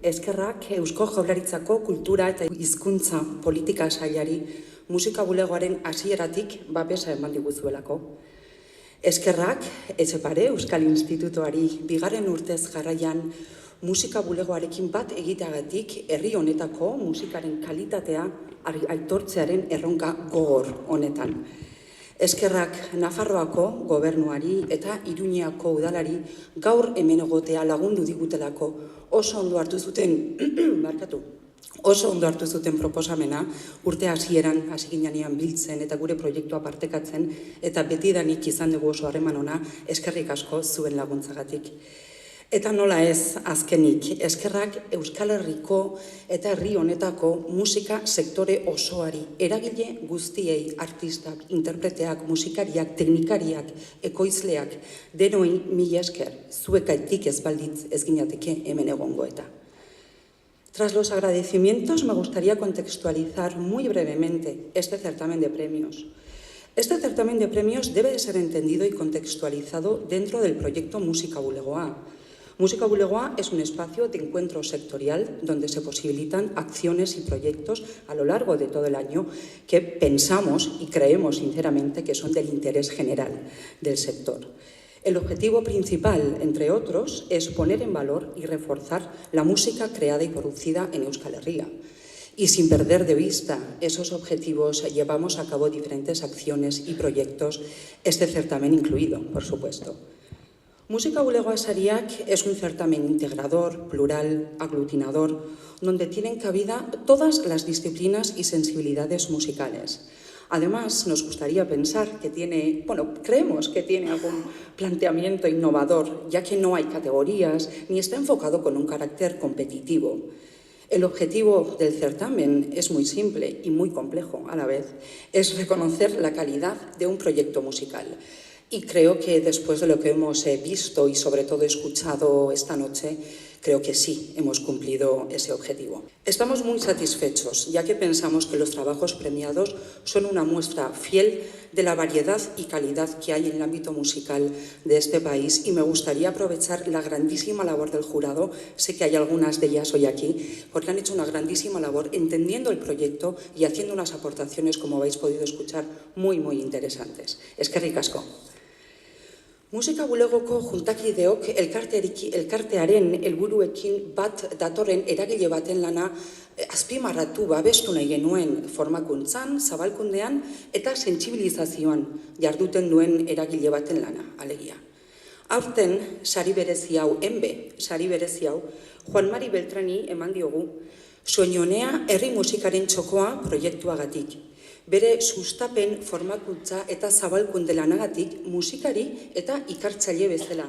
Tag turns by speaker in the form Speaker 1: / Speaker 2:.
Speaker 1: eskerrak Eusko Jaurlaritzako kultura eta hizkuntza politika sailari musika bulegoaren hasieratik babesa eman diguzuelako. Eskerrak Etxepare Euskal Institutuari bigarren urtez jarraian musika bulegoarekin bat egiteagatik herri honetako musikaren kalitatea aitortzearen erronka gogor honetan. Eskerrak Nafarroako gobernuari eta Iruñeako udalari gaur hemen egotea lagundu digutelako oso ondo hartu zuten proposamena urte hasieran hasi ginean biltzen eta gure proiektua partekatzen eta betidanik izan dugu oso harreman ona, eskerrik asko zuen laguntzagatik. Eta nola ez azkenik, eskerrak Euskal Herriko eta herri honetako musika sektore osoari, eragile guztiei, artistak, interpreteak, musikariak, teknikariak, ekoizleak, denoi mila esker, zuekaitik ez balditz ez ginateke hemen egongo eta. Tras los agradecimientos, me gustaría contextualizar muy brevemente este certamen de premios. Este certamen de premios debe de ser entendido y contextualizado dentro del proyecto Musika Bulegoa. Musika Bulegoa es un espacio de encuentro sectorial donde se posibilitan acciones y proyectos a lo largo de todo el año que pensamos y creemos sinceramente que son del interés general del sector. El objetivo principal, entre otros, es poner en valor y reforzar la música creada y producida en Euskal Herria. Y sin perder de vista esos objetivos, llevamos a cabo diferentes acciones y proyectos, este certamen incluido, por supuesto. Musika Bulegoa Sariak es un certamen integrador, plural, aglutinador, donde tienen cabida todas las disciplinas y sensibilidades musicales. Además, nos gustaría pensar que creemos que tiene algún planteamiento innovador, ya que no hay categorías ni está enfocado con un carácter competitivo. El objetivo del certamen es muy simple y muy complejo a la vez, es reconocer la calidad de un proyecto musical. Y creo que después de lo que hemos visto y sobre todo escuchado esta noche, creo que sí hemos cumplido ese objetivo. Estamos muy satisfechos, ya que pensamos que los trabajos premiados son una muestra fiel de la variedad y calidad que hay en el ámbito musical de este país y me gustaría aprovechar la grandísima labor del jurado, sé que hay algunas de ellas hoy aquí, porque han hecho una grandísima labor entendiendo el proyecto y haciendo unas aportaciones, como habéis podido escuchar, muy interesantes. Eskerrik asko. Musika bulegoko juntakideok elkartearen helburuekin bat datorren eragile baten lana azpimarratu babestu nahi genuen formakuntzan, zabalkundean eta sentsibilizazioan jarduten duen eragile baten lana, alegia. Aurten, sari berezi hau, Juan Mari Beltrani eman diogu, Soinonea herri musikaren txokoa proiektuagatik. Bere sustapen, formakuntza eta zabalkunde lanagatik musikari eta ikartzaile bezala.